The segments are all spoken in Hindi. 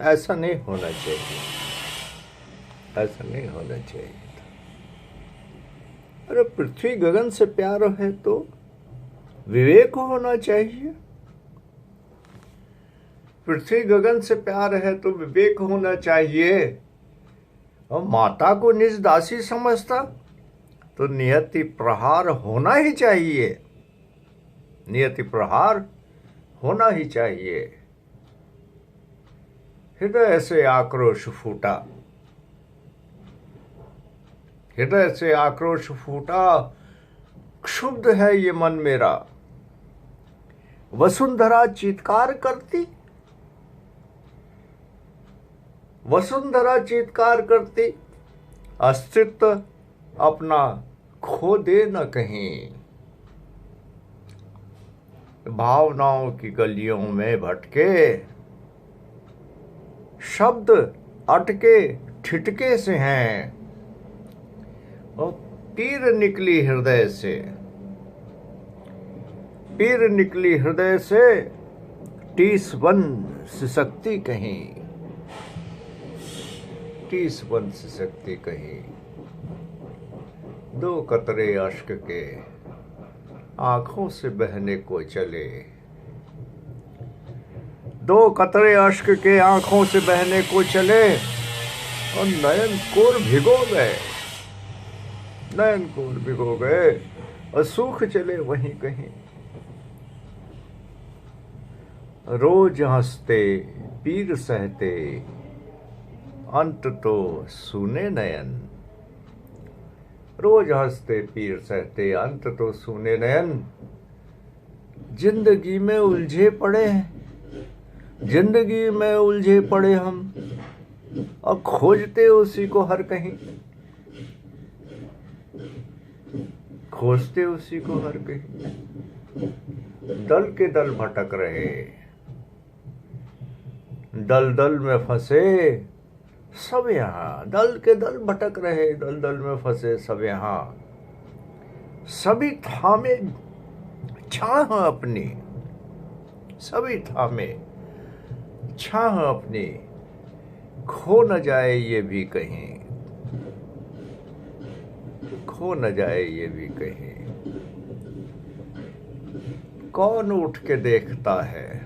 ऐसा नहीं होना चाहिए, ऐसा नहीं होना चाहिए। अरे पृथ्वी गगन से प्यार है तो विवेक होना चाहिए। पृथ्वी गगन से प्यार है तो विवेक होना चाहिए। और माता को निज दासी समझता तो नियति प्रहार होना ही चाहिए, नियति प्रहार होना ही चाहिए। हृदय से आक्रोश फूटा, हृदय से आक्रोश फूटा, क्षुब्ध है ये मन मेरा। वसुंधरा चीत्कार करती, वसुंधरा चीत्कार करती, अस्तित्व अपना खो दे न कहीं। भावनाओं की गलियों में भटके, शब्द अटके ठिठके से हैं। और पीर निकली हृदय से, पीर निकली हृदय से, टीस बन सिसकती कहीं, टीस बन सिसकती कहीं। दो कतरे अश्क के आंखों से बहने को चले, दो कतरे अश्क के आंखों से बहने को चले, और नयन कोर भिगो गए, नयन कोर भिगो गए, और सूख चले वहीं कहीं। रोज हंसते पीर सहते, अंत तो सूने नयन। रोज हंसते पीर सहते, अंत तो सूने नयन। जिंदगी में उलझे पड़े हैं, जिंदगी में उलझे पड़े हम, और खोजते उसी को हर कहीं, खोजते उसी को हर कहीं। दल के दल भटक रहे, दल दल में फंसे सब यहाँ। दल के दल भटक रहे, दल दल में फंसे सब यहाँ। सभी थामे छाह अपनी, सभी थामे छाह अपनी, खो न जाए ये भी कहीं, खो न जाए ये भी कहीं। कौन उठ के देखता है,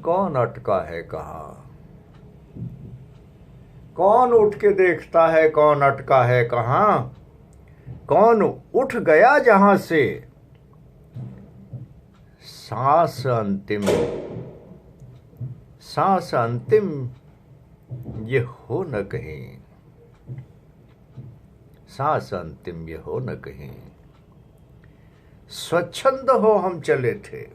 कौन अटका है कहाँ। कौन उठ के देखता है, कौन अटका है कहाँ। कौन उठ गया जहां से, सांस अंतिम, सांस अंतिम ये हो न कहीं, सांस अंतिम ये हो न कहीं। स्वच्छंद हो हम चले थे,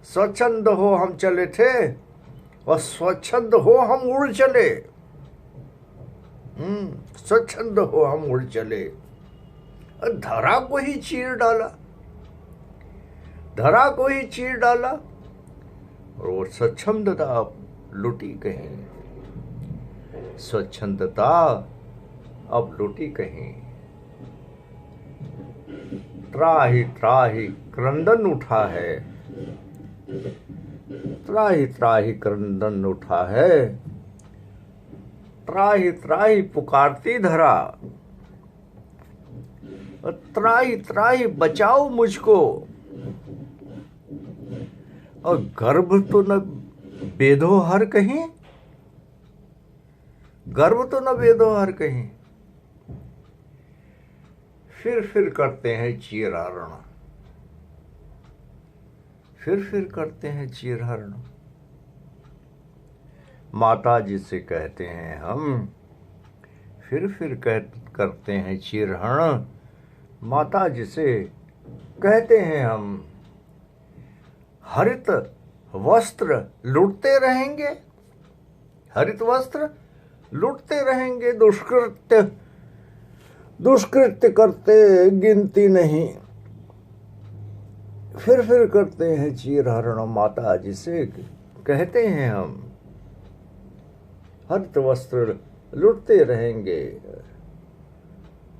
स्वच्छंद हो हम चले थे, और स्वच्छंद हो हम उड़ चले। स्वच्छंद हो हम उड़ चले, और धरा को ही चीर डाला, धरा को ही चीर डाला, और वो स्वच्छंदता लुटी कहीं, स्वच्छंदता अब लुटी कहीं। त्राहि त्राहि क्रंदन उठा है, त्राहि त्राहि क्रंदन उठा है। त्राहि त्राहि पुकारती धरा, त्राहि त्राहि बचाओ मुझको। और गर्भ तो न बेदो हर कहीं, गर्भ तो न बेदो हर कहीं। फिर करते हैं चीरहरण, फिर करते हैं चीरहरण। माता जिसे कहते हैं हम, फिर करते हैं चीरहरण। माता जिसे कहते हैं हम, हरित वस्त्र लुटते रहेंगे, हरित वस्त्र लुटते रहेंगे। दुष्कृत्य दुष्कृत्य करते गिनती नहीं, फिर करते हैं चीरहरण। माता जिसे कहते हैं हम, हरित वस्त्र लुटते रहेंगे,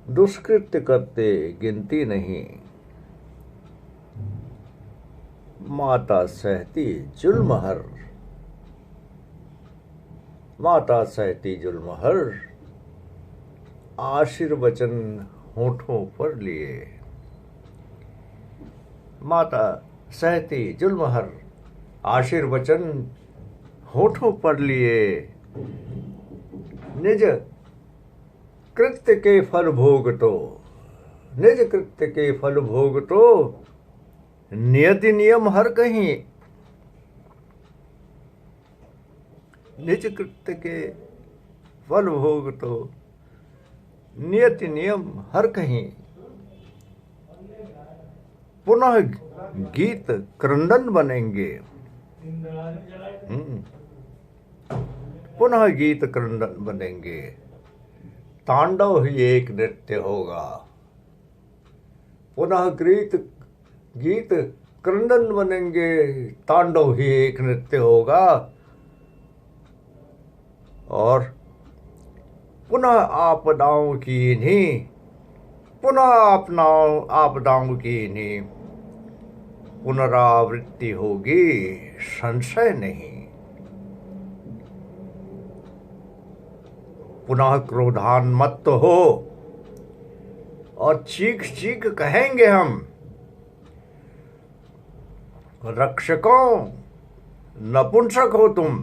दुष्कृत्य करते गिनती नहीं। माता सहती जुल्म हर, माता सहती जुल्म हर, आशीर्वचन होठों पर लिए। माता सहती जुल्म हर, आशीर्वचन होठों पर लिए। निज कृत्य के फल भोग तो, निज कृत्य के फल भोग तो, नियति नियम हर कहीं। निज कृत्य के फल भोग तो, नियति नियम हर कहीं। पुनः गीत क्रंदन बनेंगे, पुनः गीत क्रंदन बनेंगे। तांडव ही एक नृत्य होगा। पुनः गीत क्रंदन बनेंगे, तांडव ही एक नृत्य होगा। और पुनः आपदाओं की इन्हीं, पुनः आपदाओं की इन्हीं पुनरावृत्ति होगी, संशय नहीं। पुनः क्रोधान्मत्त हो और चीख चीख कहेंगे हम, रक्षकों नपुंसक हो तुम,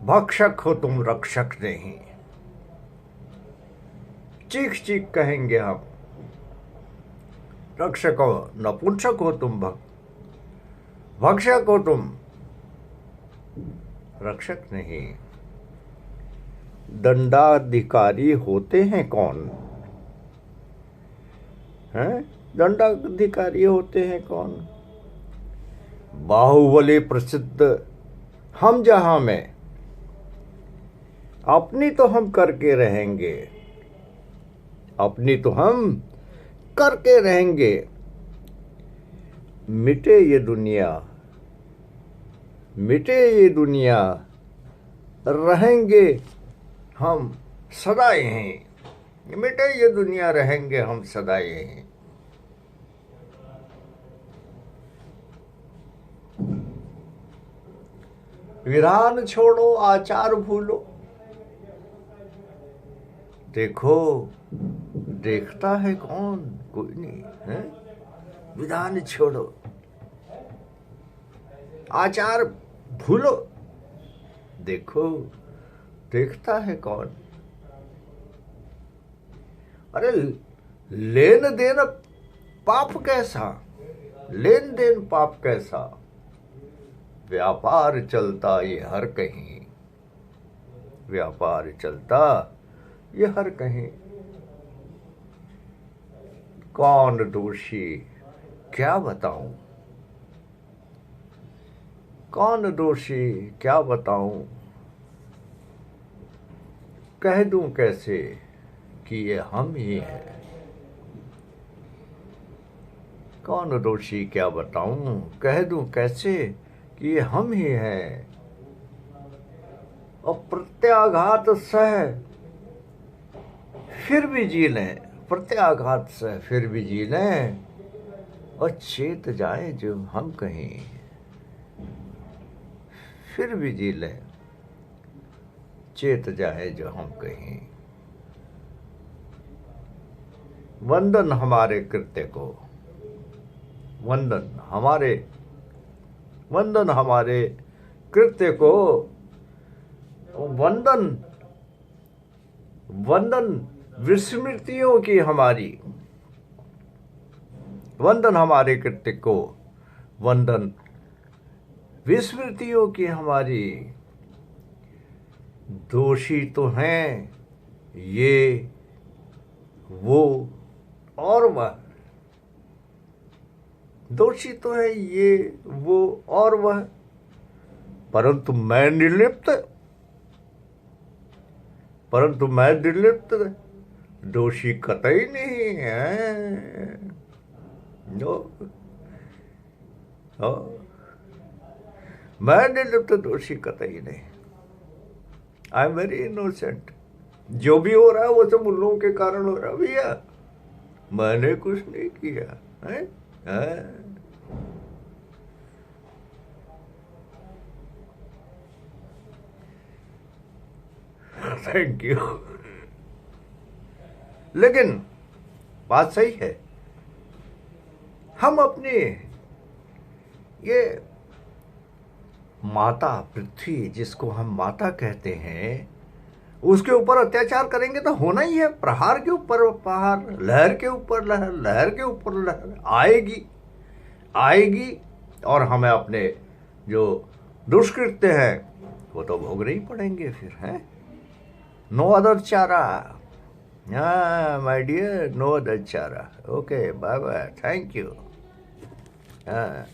भक्षक हो तुम, रक्षक नहीं। चीख चीख कहेंगे हम, रक्षकों नपुंसक हो तुम, भक्षक हो तुम, रक्षक नहीं। दंडाधिकारी होते हैं कौन? हैं? दंडाधिकारी होते हैं कौन? बाहुबली प्रसिद्ध हम जहां में, अपनी तो हम करके रहेंगे, अपनी तो हम करके रहेंगे। मिटे ये दुनिया, मिटे ये दुनिया, रहेंगे हम सदा यहीं। मिटे ये दुनिया, रहेंगे हम सदा यहीं। विधान छोड़ो आचार भूलो, देखो देखता है कौन? कोई नहीं है। विधान छोड़ो आचार भूलो, देखो देखता है कौन? अरे लेन देन पाप कैसा, लेन देन पाप कैसा, व्यापार चलता ये हर कहीं, व्यापार चलता ये हर कहीं। कौन दोषी क्या बताऊं, कौन दोषी क्या बताऊं, कह दूं कैसे कि ये हम ही हैं। कौन दोषी क्या बताऊं, कह दूं कैसे कि ये हम ही हैं। और प्रत्याघात सह फिर भी जी लें, प्रत्याघात सह फिर भी जी लें, और चेत जाए जो हम कहीं, फिर भी जी लें, चेत जाए जो हम कहीं। वंदन हमारे कृत्य को, वंदन हमारे, वंदन हमारे कृत्य को, वंदन वंदन विस्मृतियों की हमारी, वंदन हमारे कृत्य को, वंदन विस्मृतियों की हमारी। दोषी तो हैं ये वो और वह, दोषी तो है ये वो और वह, परंतु मैं निर्लिप्त, परंतु मैं निर्लिप्त, दोषी कतई नहीं है। मैं निर्लिप्त, दोषी कतई नहीं। I am very innocent. जो भी हो रहा है वो सब उन लोगों के कारण हो रहा है भैया, मैंने कुछ नहीं किया है। Thank you. लेकिन बात सही है, हम अपने ये माता पृथ्वी, जिसको हम माता कहते हैं, उसके ऊपर अत्याचार करेंगे तो होना ही है। प्रहार के ऊपर प्रहार, लहर के ऊपर लहर, लहर के ऊपर लहर आएगी आएगी, और हमें अपने जो दुष्कृत्य हैं वो तो भोगने ही पड़ेंगे फिर, हैं। नो अदर चारा। हाँ माय डियर, नो अदर चारा। Okay, bye bye, thank you. हाँ।